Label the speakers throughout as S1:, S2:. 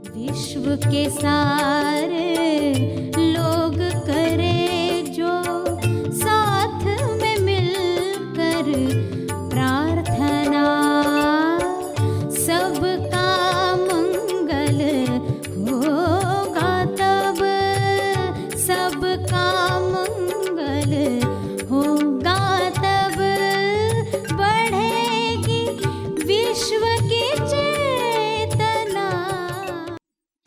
S1: विश्व के सारे लोग करे जो साथ में मिलकर प्रार्थना, सबका मंगल होगा तब, सबका मंगल होगा तब, बढ़ेगी विश्व की चेतना।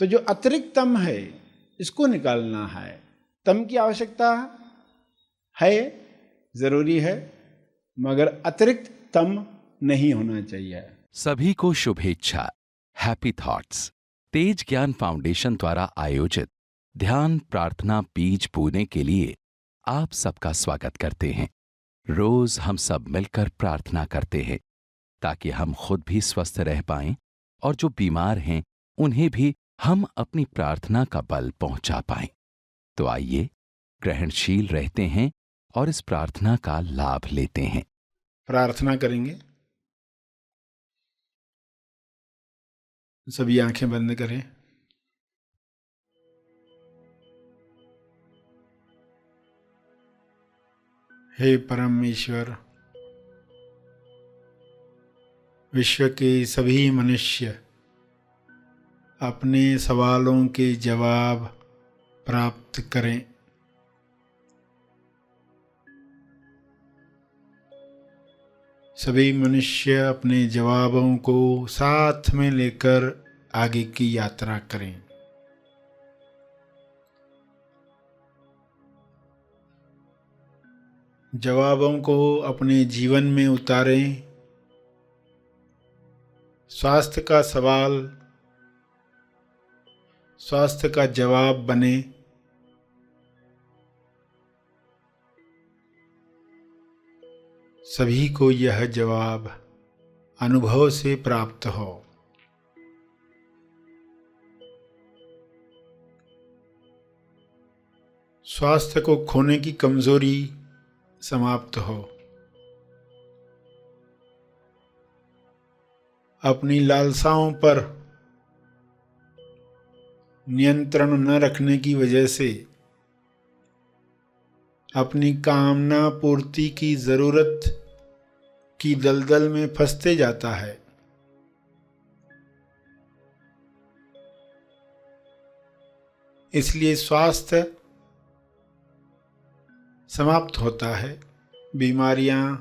S2: तो जो अतिरिक्त तम है इसको निकालना है। तम की आवश्यकता है, जरूरी है, मगर अतिरिक्त तम नहीं होना चाहिए।
S3: सभी को शुभेच्छा। हैप्पी थॉट्स तेज ज्ञान फाउंडेशन द्वारा आयोजित ध्यान प्रार्थना बीज बोने के लिए आप सबका स्वागत करते हैं। रोज हम सब मिलकर प्रार्थना करते हैं ताकि हम खुद भी स्वस्थ रह पाएं और जो बीमार हैं उन्हें भी हम अपनी प्रार्थना का बल पहुंचा पाएं। तो आइए ग्रहणशील रहते हैं और इस प्रार्थना का लाभ लेते हैं।
S2: प्रार्थना करेंगे। सभी आंखें बंद करें। हे परमेश्वर, विश्व के सभी मनुष्य अपने सवालों के जवाब प्राप्त करें। सभी मनुष्य अपने जवाबों को साथ में लेकर आगे की यात्रा करें। जवाबों को अपने जीवन में उतारें। स्वास्थ्य का सवाल स्वास्थ्य का जवाब बने। सभी को यह जवाब अनुभव से प्राप्त हो। स्वास्थ्य को खोने की कमजोरी समाप्त हो। अपनी लालसाओं पर नियंत्रण न रखने की वजह से अपनी कामना पूर्ति की जरूरत की दलदल में फंसते जाता है। इसलिए स्वास्थ्य समाप्त होता है, बीमारियां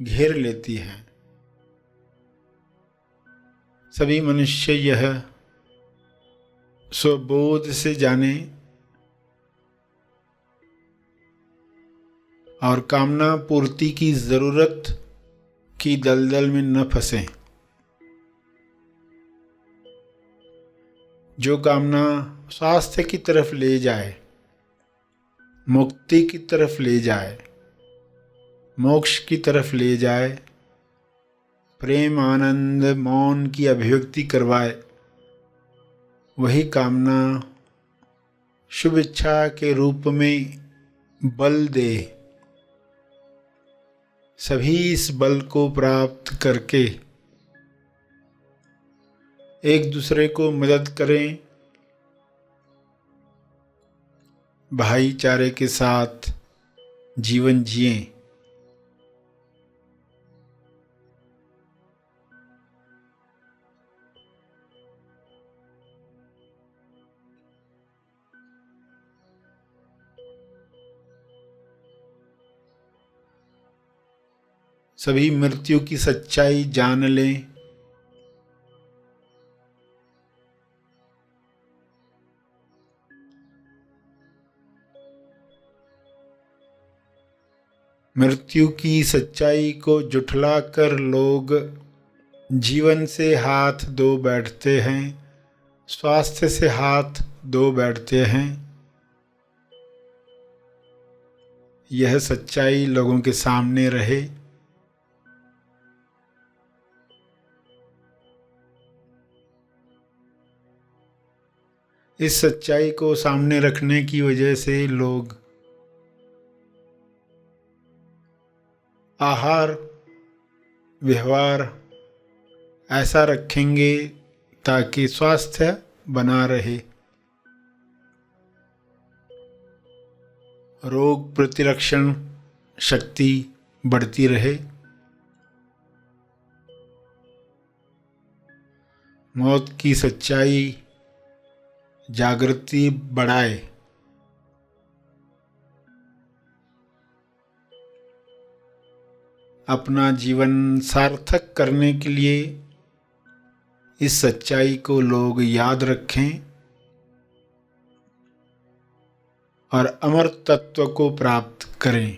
S2: घेर लेती हैं। सभी मनुष्य यह स्वबोध से जाने और कामना पूर्ति की जरूरत की दलदल में न फंसें। जो कामना स्वास्थ्य की तरफ ले जाए, मुक्ति की तरफ ले जाए, मोक्ष की तरफ ले जाए, प्रेम आनंद मौन की अभिव्यक्ति करवाए, वही कामना शुभ इच्छा के रूप में बल दे। सभी इस बल को प्राप्त करके एक दूसरे को मदद करें, भाईचारे के साथ जीवन जिएं। सभी मृत्यु की सच्चाई जान लें। मृत्यु की सच्चाई को जुठलाकर लोग जीवन से हाथ धो बैठते हैं, स्वास्थ्य से हाथ धो बैठते हैं। यह सच्चाई लोगों के सामने रहे। इस सच्चाई को सामने रखने की वजह से लोग आहार व्यवहार ऐसा रखेंगे ताकि स्वास्थ्य बना रहे, रोग प्रतिरक्षण शक्ति बढ़ती रहे, मौत की सच्चाई जागृति बढ़ाए, अपना जीवन सार्थक करने के लिए इस सच्चाई को लोग याद रखें और अमर तत्व को प्राप्त करें।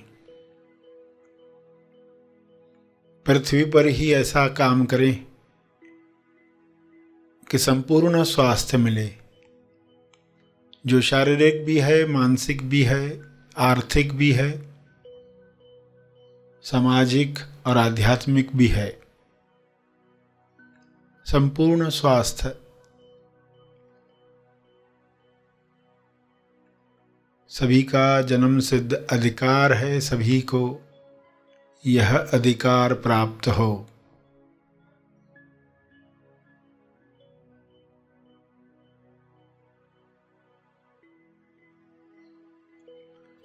S2: पृथ्वी पर ही ऐसा काम करें कि संपूर्ण स्वास्थ्य मिले, जो शारीरिक भी है, मानसिक भी है, आर्थिक भी है, सामाजिक और आध्यात्मिक भी है। संपूर्ण स्वास्थ्य सभी का जन्म सिद्ध अधिकार है, सभी को यह अधिकार प्राप्त हो।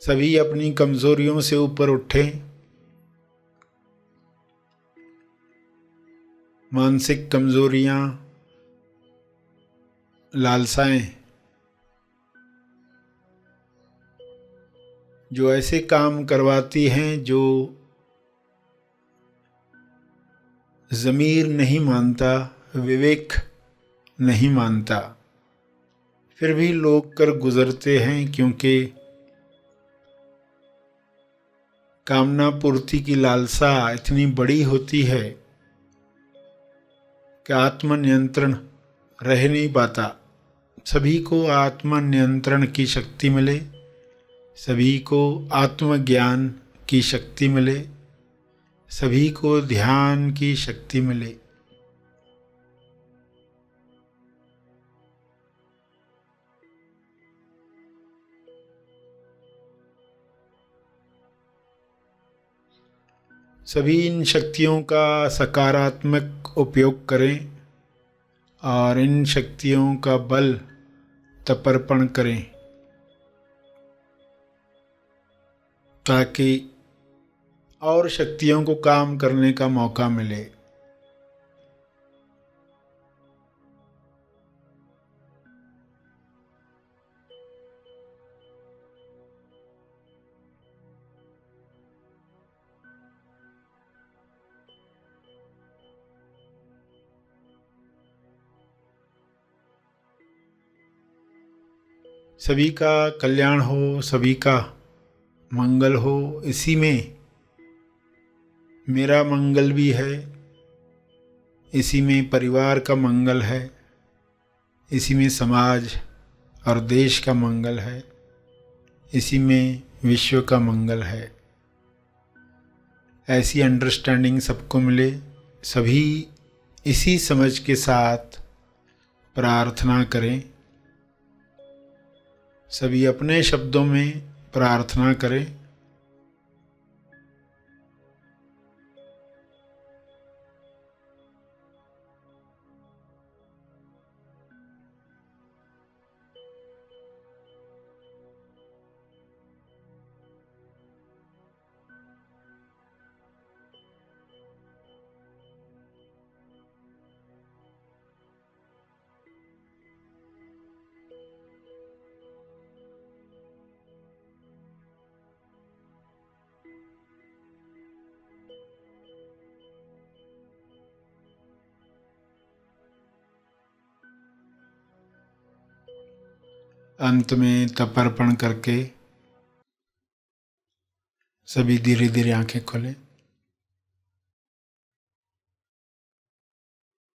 S2: सभी अपनी कमजोरियों से ऊपर उठें, मानसिक कमजोरियां, लालसाएं जो ऐसे काम करवाती हैं जो ज़मीर नहीं मानता, विवेक नहीं मानता, फिर भी लोग कर गुजरते हैं, क्योंकि कामना पूर्ति की लालसा इतनी बड़ी होती है कि आत्मनियंत्रण रह नहीं पाता। सभी को आत्मनियंत्रण की शक्ति मिले, सभी को आत्मज्ञान की शक्ति मिले, सभी को ध्यान की शक्ति मिले। सभी इन शक्तियों का सकारात्मक उपयोग करें और इन शक्तियों का बल तपर्पण करें, ताकि और शक्तियों को काम करने का मौका मिले। सभी का कल्याण हो, सभी का मंगल हो, इसी में मेरा मंगल भी है, इसी में परिवार का मंगल है, इसी में समाज और देश का मंगल है, इसी में विश्व का मंगल है। ऐसी अंडरस्टैंडिंग सबको मिले, सभी इसी समझ के साथ प्रार्थना करें, सभी अपने शब्दों में प्रार्थना करें। अंत में तपर्पण करके सभी धीरे धीरे आंखें खोलें।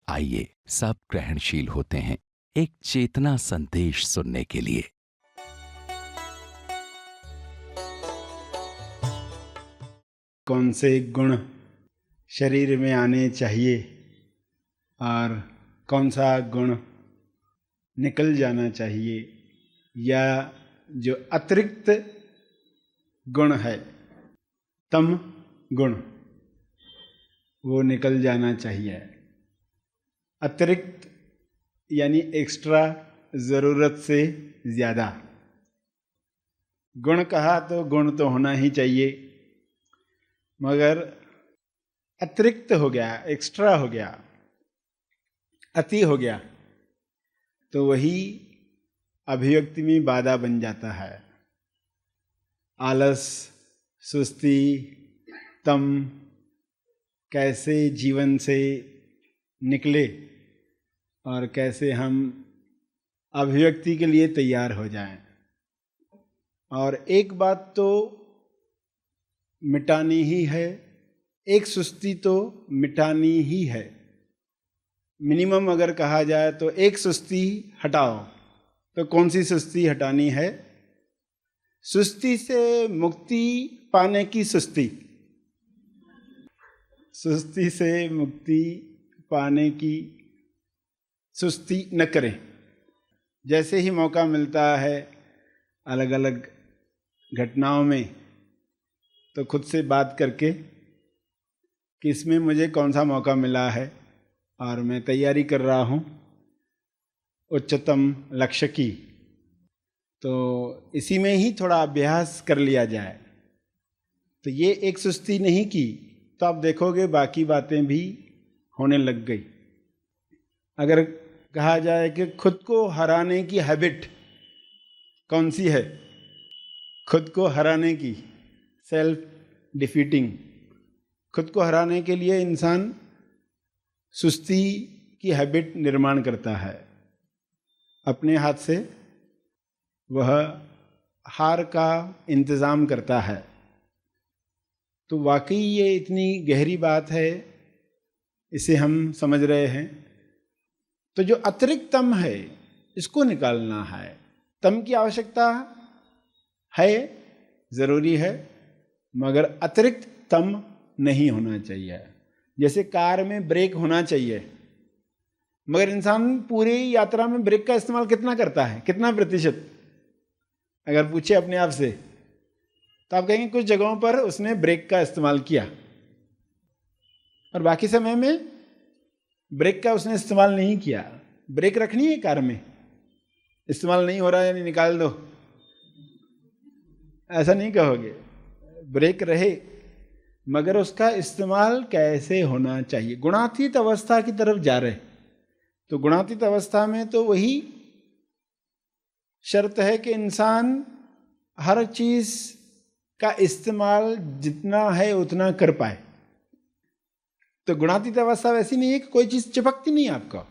S3: आइए सब ग्रहणशील होते हैं एक चेतना संदेश सुनने के लिए।
S2: कौन से गुण शरीर में आने चाहिए और कौन सा गुण निकल जाना चाहिए, या जो अतिरिक्त गुण है तम गुण वो निकल जाना चाहिए। अतिरिक्त यानी एक्स्ट्रा, ज़रूरत से ज़्यादा। गुण कहा तो गुण तो होना ही चाहिए, मगर अतिरिक्त हो गया, एक्स्ट्रा हो गया, अति हो गया, तो वही अभिव्यक्ति में बाधा बन जाता है। आलस, सुस्ती, तम कैसे जीवन से निकले और कैसे हम अभिव्यक्ति के लिए तैयार हो जाएं। और एक बात तो मिटानी ही है, एक सुस्ती तो मिटानी ही है। मिनिमम अगर कहा जाए तो एक सुस्ती हटाओ, तो कौन सी सुस्ती हटानी है? सुस्ती से मुक्ति पाने की सुस्ती। सुस्ती से मुक्ति पाने की सुस्ती न करें। जैसे ही मौका मिलता है अलग अलग घटनाओं में, तो खुद से बात करके कि इसमें मुझे कौन सा मौका मिला है और मैं तैयारी कर रहा हूँ उच्चतम लक्ष्य की, तो इसी में ही थोड़ा अभ्यास कर लिया जाए। तो ये एक सुस्ती नहीं की तो आप देखोगे बाकी बातें भी होने लग गई। अगर कहा जाए कि खुद को हराने की हैबिट कौन सी है? खुद को हराने की, सेल्फ डिफीटिंग। खुद को हराने के लिए इंसान सुस्ती की हैबिट निर्माण करता है। अपने हाथ से वह हार का इंतज़ाम करता है। तो वाकई ये इतनी गहरी बात है, इसे हम समझ रहे हैं। तो जो अतिरिक्त तम है इसको निकालना है। तम की आवश्यकता है, ज़रूरी है, मगर अतिरिक्त तम नहीं होना चाहिए। जैसे कार में ब्रेक होना चाहिए, मगर इंसान पूरी यात्रा में ब्रेक का इस्तेमाल कितना करता है, कितना प्रतिशत? अगर पूछे अपने आप से तो आप कहेंगे कुछ जगहों पर उसने ब्रेक का इस्तेमाल किया और बाकी समय में ब्रेक का उसने इस्तेमाल नहीं किया। ब्रेक रखनी है कार में, इस्तेमाल नहीं हो रहा है यानी निकाल दो, ऐसा नहीं कहोगे। ब्रेक रहे, मगर उसका इस्तेमाल कैसे होना चाहिए। गुणातीत अवस्था की तरफ जा रहे, तो गुणातीत अवस्था में तो वही शर्त है कि इंसान हर चीज का इस्तेमाल जितना है उतना कर पाए। तो गुणातीत अवस्था वैसी नहीं है कि कोई चीज चिपकती नहीं आपको,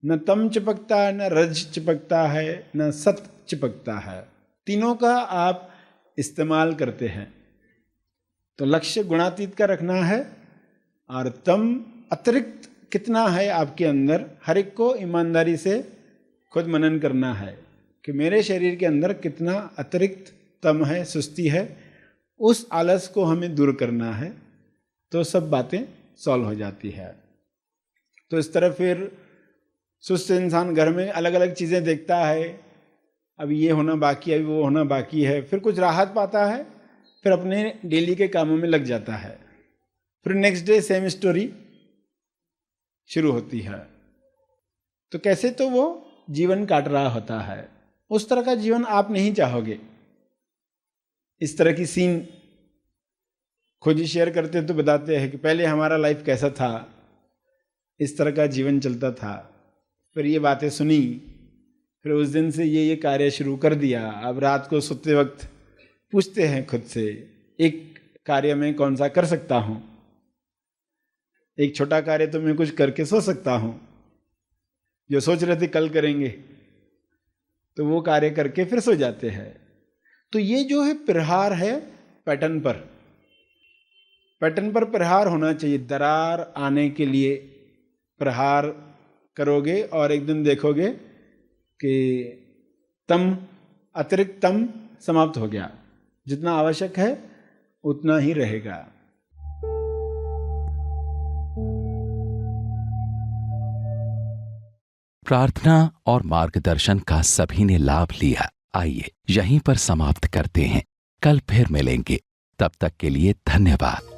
S2: न तम चिपकता है, न रज चिपकता है, न सत चिपकता है। तीनों का आप इस्तेमाल करते हैं। तो लक्ष्य गुणातीत का रखना है और तम अतिरिक्त कितना है आपके अंदर, हर एक को ईमानदारी से खुद मनन करना है कि मेरे शरीर के अंदर कितना अतिरिक्त तम है, सुस्ती है। उस आलस को हमें दूर करना है, तो सब बातें सॉल्व हो जाती है। तो इस तरह फिर सुस्त इंसान घर में अलग अलग चीज़ें देखता है, अभी ये होना बाकी है, अभी वो होना बाकी है, फिर कुछ राहत पाता है, फिर अपने डेली के कामों में लग जाता है। फिर नेक्स्ट डे सेम स्टोरी शुरू होती है। तो कैसे तो वो जीवन काट रहा होता है। उस तरह का जीवन आप नहीं चाहोगे। इस तरह की सीन खुद ही शेयर करते तो बताते हैं कि पहले हमारा लाइफ कैसा था, इस तरह का जीवन चलता था, फिर ये बातें सुनी, फिर उस दिन से ये कार्य शुरू कर दिया। अब रात को सोते वक्त पूछते हैं खुद से, एक कार्य में कौन सा कर सकता हूँ? एक छोटा कार्य तो मैं कुछ करके सो सकता हूँ। जो सोच रहे थे कल करेंगे, तो वो कार्य करके फिर सो जाते हैं। तो ये जो है प्रहार है पैटर्न पर, पैटर्न पर प्रहार होना चाहिए। दरार आने के लिए प्रहार करोगे और एक दिन देखोगे कि तम, अतिरिक्त तम समाप्त हो गया। जितना आवश्यक है उतना ही रहेगा।
S3: प्रार्थना और मार्गदर्शन का सभी ने लाभ लिया। आइए यहीं पर समाप्त करते हैं, कल फिर मिलेंगे। तब तक के लिए धन्यवाद।